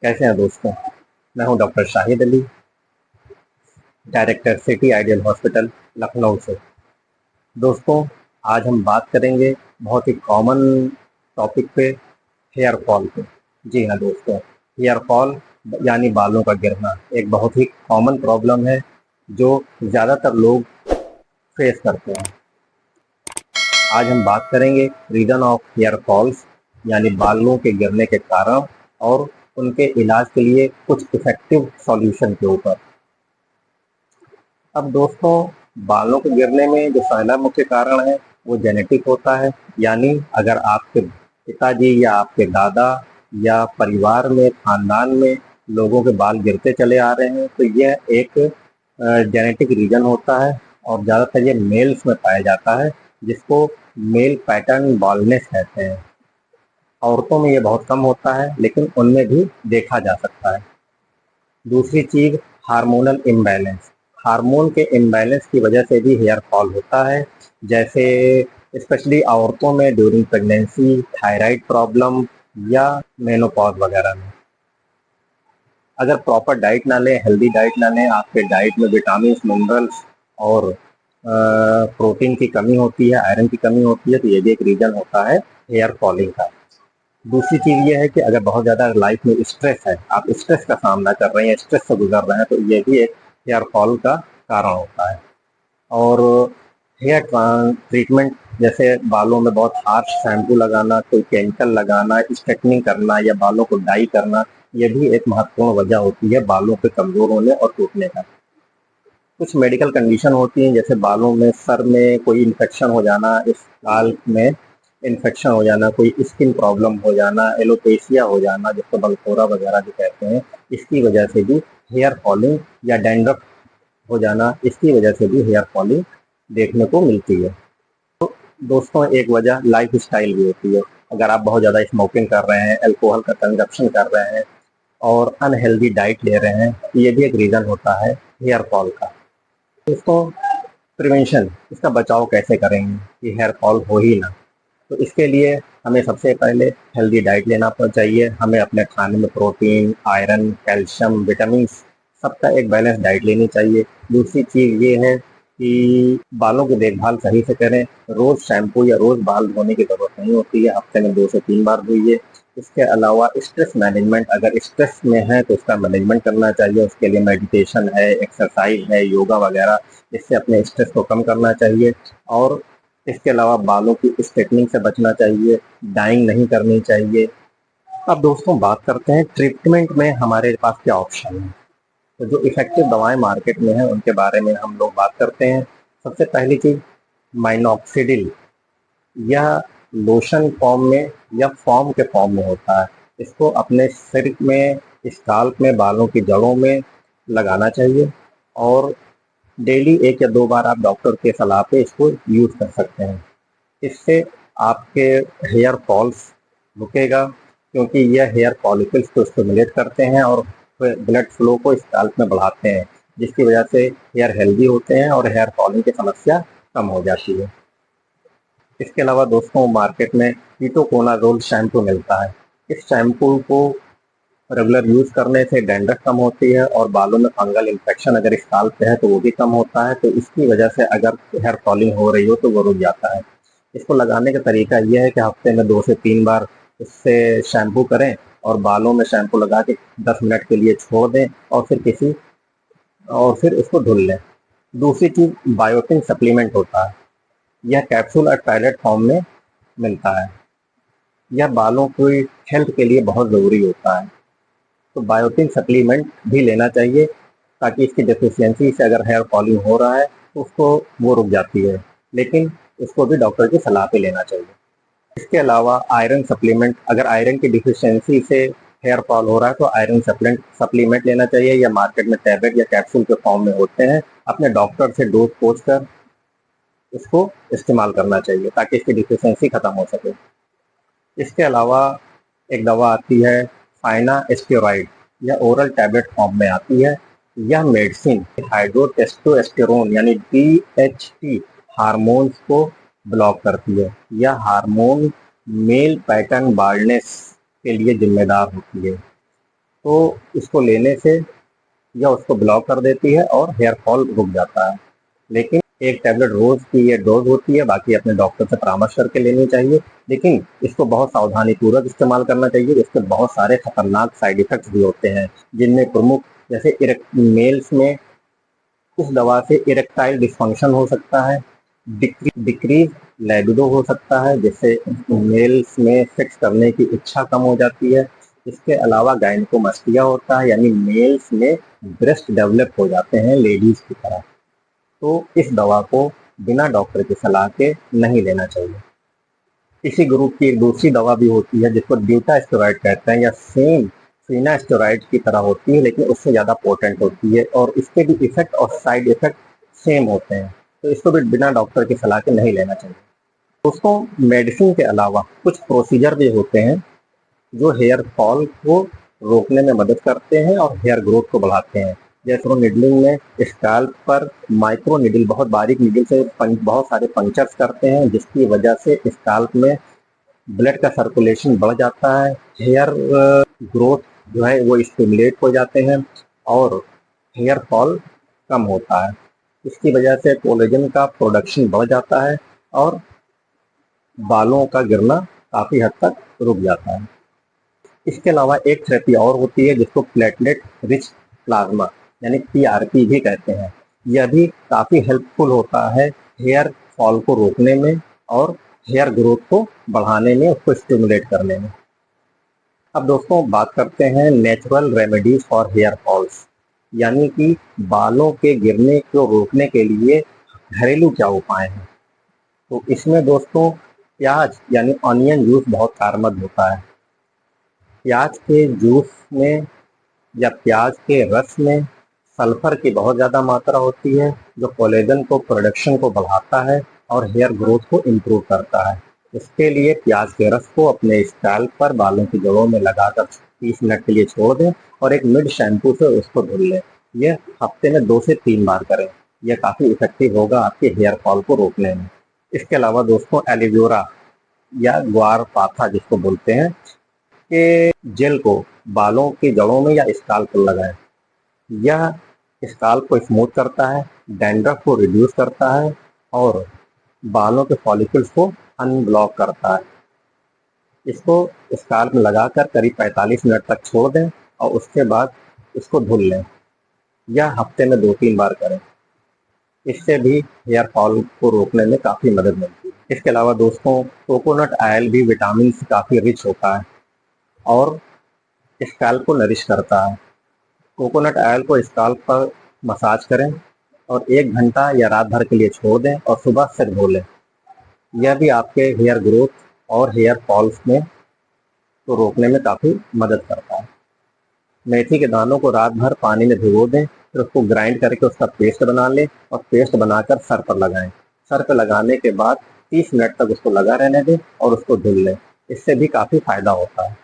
कैसे हैं दोस्तों। मैं हूं doctor Shahid Ali, director city ideal hospital Lucknow से। दोस्तों, आज हम बात करेंगे बहुत ही कॉमन टॉपिक पे, हेयर फॉल पे। जी हाँ दोस्तों, हेयर फॉल यानी बालों का गिरना एक बहुत ही कॉमन प्रॉब्लम है जो ज़्यादातर लोग फेस करते हैं। आज हम बात करेंगे रीजन ऑफ हेयर फॉल्स यानी बालों के गिरने के कारण और उनके इलाज के लिए कुछ इफेक्टिव सॉल्यूशन के ऊपर। अब दोस्तों, बालों के गिरने में जो पहला मुख्य कारण है वो जेनेटिक होता है। यानी अगर आपके पिताजी या आपके दादा या परिवार में खानदान में लोगों के बाल गिरते चले आ रहे हैं तो यह एक जेनेटिक रीजन होता है और ज़्यादातर ये मेल्स में पाया जाता है, जिसको मेल पैटर्न बाल्डनेस कहते हैं। औरतों में ये बहुत कम होता है लेकिन उनमें भी देखा जा सकता है। दूसरी चीज, हार्मोनल इम्बैलेंस। हार्मोन के इम्बैलेंस की वजह से भी हेयर फॉल होता है, जैसे स्पेशली औरतों में ड्यूरिंग प्रेगनेंसी, थायराइड प्रॉब्लम या मेनोपॉज वगैरह में। अगर प्रॉपर डाइट ना लें, हेल्दी डाइट ना लें, आपके डाइट में विटामिन, मिनरल्स और प्रोटीन की कमी होती है, आयरन की कमी होती है, तो ये भी एक रीजन होता है हेयर फॉलिंग का। दूसरी चीज ये है कि अगर बहुत ज्यादा लाइफ में स्ट्रेस है, आप स्ट्रेस का सामना कर रहे हैं, स्ट्रेस से गुजर रहे हैं, तो ये भी एक हेयर फॉल का कारण होता है। और हेयर ट्रीटमेंट, जैसे बालों में बहुत हार्श शैम्पू लगाना, कोई केमिकल लगाना, स्ट्रेटनिंग करना या बालों को डाई करना, ये भी एक महत्वपूर्ण वजह होती है बालों के कमजोर होने और टूटने का। कुछ मेडिकल कंडीशन होती हैं, जैसे बालों में, सर में कोई इन्फेक्शन हो जाना, इस बाल में इन्फेक्शन हो जाना, कोई स्किन प्रॉब्लम हो जाना, एलोपेशिया हो जाना, जिसको बलफोरा वगैरह भी कहते हैं, इसकी वजह से भी हेयर फॉलिंग या डैंड्रफ हो जाना, इसकी वजह से भी हेयर फॉलिंग देखने को मिलती है। दोस्तों, एक वजह लाइफ स्टाइल भी होती है। अगर आप बहुत ज़्यादा स्मोकिंग कर रहे हैं, अल्कोहल का कंजप्शन कर रहे हैं और अनहेल्दी डाइट ले रहे हैं, तो ये भी एक रीज़न होता है हेयर फॉल का। इसको प्रिवेंशन, इसका बचाव कैसे करेंगे कि हेयर फॉल हो ही ना, तो इसके लिए हमें सबसे पहले हेल्दी डाइट लेना चाहिए। हमें अपने खाने में प्रोटीन, आयरन, कैल्शियम, विटामिन सबका एक बैलेंस डाइट लेनी चाहिए। दूसरी चीज़ ये है कि बालों की देखभाल सही से करें। रोज़ शैम्पू या रोज़ बाल धोने की ज़रूरत नहीं होती है, हफ्ते में 2 से 3 बार धोइए। इसके अलावा स्ट्रेस मैनेजमेंट, अगर स्ट्रेस में है तो उसका मैनेजमेंट करना चाहिए। उसके लिए मेडिटेशन है, एक्सरसाइज है, योगा वगैरह, इससे अपने स्ट्रेस को कम करना चाहिए। और इसके अलावा बालों की स्ट्रेटनिंग से बचना चाहिए, डाइंग नहीं करनी चाहिए। अब दोस्तों, बात करते हैं ट्रीटमेंट में हमारे पास क्या ऑप्शन है। तो जो इफेक्टिव दवाएं मार्केट में हैं उनके बारे में हम लोग बात करते हैं। सबसे पहली चीज, माइनॉक्सिडिल। यह लोशन फॉर्म में या फॉर्म के फॉर्म में होता है। इसको अपने सिर में, स्काल्प में, बालों की जड़ों में लगाना चाहिए और डेली 1 या 2 बार आप डॉक्टर के सलाह पे इसको यूज कर सकते हैं। इससे आपके हेयर फॉल्स रुकेगा, क्योंकि यह हेयर फॉलिकल्स को स्टिमुलेट करते हैं और ब्लड फ्लो को स्काल्प में बढ़ाते हैं, जिसकी वजह से हेयर हेल्दी होते हैं और हेयर फॉलिंग की समस्या कम हो जाती है। इसके अलावा दोस्तों, मार्केट में कीटोकोनाजोल शैम्पू मिलता है। इस शैम्पू को रेगुलर यूज करने से डैंड्रफ कम होती है और बालों में फंगल इन्फेक्शन अगर स्काल्प पे है तो वो भी कम होता है। तो इसकी वजह से अगर हेयर फॉलिंग हो रही हो तो वो रुक जाता है। इसको लगाने का तरीका ये है कि हफ्ते में 2 से 3 बार इससे शैम्पू करें और बालों में शैम्पू लगा के 10 मिनट के लिए छोड़ दें और फिर इसको धुल लें। दूसरी चीज, बायोटिन सप्लीमेंट होता है। यह कैप्सूल और टैबलेट फॉर्म में मिलता है। यह बालों की हेल्थ के लिए बहुत ज़रूरी होता है, तो बायोटिन सप्लीमेंट भी लेना चाहिए, ताकि इसकी डेफिशिएंसी से अगर हेयर फॉलिंग हो रहा है तो उसको वो रुक जाती है, लेकिन इसको भी डॉक्टर की सलाह पे लेना चाहिए। इसके अलावा आयरन सप्लीमेंट, अगर आयरन की डिफिशियंसी से हेयर फॉल हो रहा है तो आयरन सप्लीमेंट लेना चाहिए, या मार्केट में टैबलेट या कैप्सूल के फॉर्म में होते हैं। अपने डॉक्टर से डोज पूछ कर इसको इस्तेमाल करना चाहिए ताकि इसकी डिफिशियंसी खत्म हो सके। इसके अलावा एक दवा आती है फाइना स्टेरॉइड, यह ओरल टैबलेट फॉर्म में आती है। यह मेडिसिन हाइड्रोटेस्टोस्टेरोन यानी DHT हार्मोन्स को ब्लॉक करती है। यह हार्मोन मेल पैटर्न बाल्डनेस के लिए जिम्मेदार होती है। तो इसको लेने से या उसको ब्लॉक कर देती है और हेयर फॉल रुक जाता है। लेकिन एक टैबलेट रोज की ये डोज होती है, बाकी अपने डॉक्टर से परामर्श करके लेनी चाहिए। लेकिन इसको बहुत सावधानी पूर्वक इस्तेमाल करना चाहिए। इसके बहुत सारे खतरनाक साइड इफेक्ट्स भी होते हैं, जिनमें प्रमुख जैसे मेल्स में इस दवा से इरेक्टाइल डिस्फंक्शन हो सकता है, डिक्रीज लाइबिडो हो सकता है, जिससे मेल्स में सेक्स करने की इच्छा कम हो जाती है। इसके अलावा गायनेकोमास्टिया होता है, यानी मेल्स में ब्रेस्ट डेवलप हो जाते हैं लेडीज की तरह। तो इस दवा को बिना डॉक्टर की सलाह के नहीं लेना चाहिए। इसी ग्रुप की एक दूसरी दवा भी होती है जिसको ड्यूटा स्टेरॉइड कहते हैं, या सेम फिना स्टेरॉइड की तरह होती है, लेकिन उससे ज़्यादा पोटेंट होती है और इसके भी इफेक्ट और साइड इफेक्ट सेम होते हैं। तो इसको भी बिना डॉक्टर की सलाह के नहीं लेना चाहिए। दोस्तों, मेडिसिन के अलावा कुछ प्रोसीजर भी होते हैं जो हेयर फॉल को रोकने में मदद करते हैं और हेयर ग्रोथ को बढ़ाते हैं। जैसे निडलिंग में स्कैल्प पर माइक्रो निडल, बहुत बारीक निडल से बहुत सारे पंक्चर्स करते हैं, जिसकी वजह से स्कैल्प में ब्लड का सर्कुलेशन बढ़ जाता है, हेयर ग्रोथ जो है वो स्टिमुलेट हो जाते हैं और हेयर फॉल कम होता है। इसकी वजह से कोलेजन का प्रोडक्शन बढ़ जाता है और बालों का गिरना काफ़ी हद तक रुक जाता है। इसके अलावा एक थेरेपी और होती है जिसको प्लेटलेट रिच प्लाज्मा यानी पीआरपी भी कहते हैं। यह भी काफ़ी हेल्पफुल होता है हेयर फॉल को रोकने में और हेयर ग्रोथ को बढ़ाने में, उसको स्टिमुलेट करने में। अब दोस्तों बात करते हैं natural remedies for hair falls, यानी कि बालों के गिरने को रोकने के लिए घरेलू क्या उपाय हैं। तो इसमें दोस्तों प्याज यानी ऑनियन जूस बहुत कारगर होता है। प्याज के जूस में या प्याज के रस में सल्फर की बहुत ज़्यादा मात्रा होती है, जो कोलेजन को प्रोडक्शन को बढ़ाता है और हेयर ग्रोथ को इम्प्रूव करता है। इसके लिए प्याज के रस को अपने स्कैल्प पर बालों की जड़ों में लगाकर 30 मिनट के लिए छोड़ दें और एक मिड शैम्पू से उसको धुल लें। यह हफ्ते में 2 से 3 बार करें। यह काफ़ी इफेक्टिव होगा आपके हेयर फॉल को रोकने में। इसके अलावा दोस्तों एलोवेरा या ग्वार पाथा जिसको बोलते हैं के जेल को बालों की जड़ों में या स्काल्प पर लगाएं। यह स्काल्प को स्मूथ करता है, डैंड्रफ को रिड्यूस करता है और बालों के फॉलिकल्स को अनब्लॉक करता है। इसको स्काल्प में लगाकर करीब 45 मिनट तक छोड़ दें और उसके बाद इसको धुल लें। यह हफ्ते में 2-3 बार करें। इससे भी हेयर फॉल को रोकने में काफ़ी मदद मिलती है। इसके अलावा दोस्तों कोकोनट ऑयल भी विटामिन से काफ़ी रिच होता है और स्कैल्प को नरिश करता है। कोकोनट ऑयल को स्कैल्प पर मसाज करें और 1 घंटा या रात भर के लिए छोड़ दें और सुबह सिर धो लें। यह भी आपके हेयर ग्रोथ और हेयर फॉल्स में को रोकने में काफ़ी मदद करता है। मेथी के दानों को रात भर पानी में भिगो दें, फिर उसको ग्राइंड करके उसका पेस्ट बना लें और पेस्ट बनाकर सर पर लगाएं। सर पर लगाने के बाद 30 मिनट तक उसको लगा रहने दें और उसको धुल लें। इससे भी काफ़ी फायदा होता है।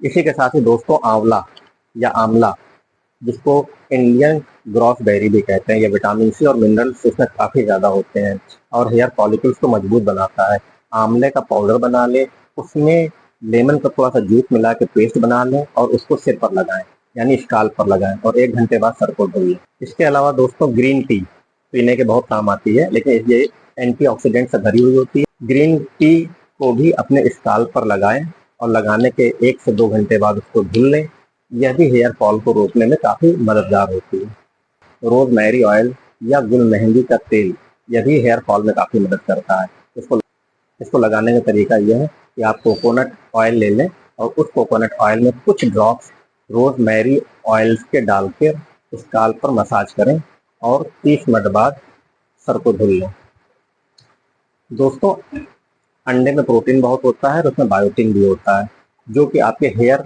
इसी के साथ ही दोस्तों आंवला या आंवला जिसको इंडियन ग्रॉसबेरी भी कहते हैं, ये विटामिन सी और मिनरल्स इसमें काफ़ी ज़्यादा होते हैं और हेयर फॉलिकल्स को मजबूत बनाता है। आंवले का पाउडर बना लें, उसमें लेमन का थोड़ा सा जूस मिला के पेस्ट बना लें और उसको सिर पर लगाएं, यानी स्काल्प पर लगाएं और 1 घंटे बाद सर को धो लें। इसके अलावा दोस्तों ग्रीन टी पीने के बहुत काम आती है, लेकिन ये एंटीऑक्सीडेंट से भरी हुई होती है। ग्रीन टी को भी अपने स्काल्प पर लगाएं और लगाने के 1 से 2 घंटे बाद उसको धुल लें। यह भी हेयर फॉल को रोकने में काफ़ी मददगार होती है। रोजमेरी ऑयल या गुल मेहंदी का तेल, यह भी हेयर फॉल में काफ़ी मदद करता है। इसको लगाने का तरीका यह है कि आप कोकोनट ऑयल ले लें और उस कोकोनट ऑयल में कुछ ड्रॉप्स रोजमेरी ऑयल के डाल के स्काल्प पर मसाज करें और 30 मिनट बाद सर को धुल लें। दोस्तों अंडे में प्रोटीन बहुत होता है और उसमें बायोटिन भी होता है, जो कि आपके हेयर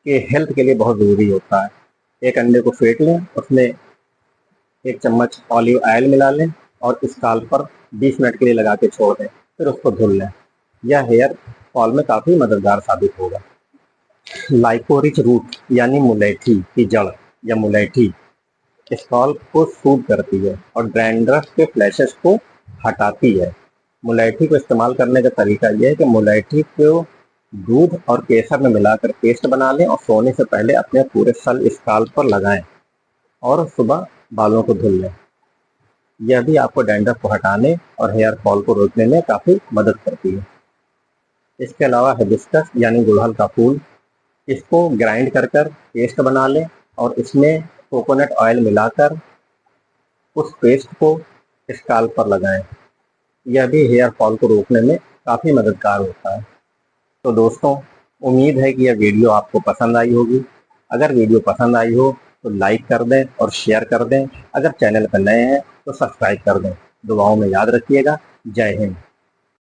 के हेल्थ के लिए बहुत ज़रूरी होता है। एक अंडे को फेंट लें, उसमें 1 चम्मच ऑलिव ऑयल मिला लें और स्काल्प पर 20 मिनट के लिए लगा के छोड़ दें, फिर उसको धुल लें। यह हेयर फॉल में काफ़ी मददगार साबित होगा। लाइकोरिच रूट यानी मुलैठी की जड़ या मुलैठी स्काल्प को सूद करती है और डैंड्रफ के फ्लैशेस को हटाती है। मुलैठी को इस्तेमाल करने का तरीका यह है कि मुलैठी को दूध और केसर में मिलाकर पेस्ट बना लें और सोने से पहले अपने पूरे सल स्काल्प पर लगाएं और सुबह बालों को धुल लें। यह भी आपको डैंड्रफ को हटाने और हेयर फॉल को रोकने में काफ़ी मदद करती है। इसके अलावा हिबिस्कस यानी गुड़हल का फूल, इसको ग्राइंड कर पेस्ट बना लें और इसमें कोकोनट ऑयल मिलाकर उस पेस्ट को स्काल्प पर लगाएं। यह भी हेयर फॉल को रोकने में काफ़ी मददगार होता है। तो दोस्तों, उम्मीद है कि यह वीडियो आपको पसंद आई होगी। अगर वीडियो पसंद आई हो तो लाइक कर दें और शेयर कर दें। अगर चैनल पर नए हैं तो सब्सक्राइब कर दें। दुआओं में याद रखिएगा। जय हिंद।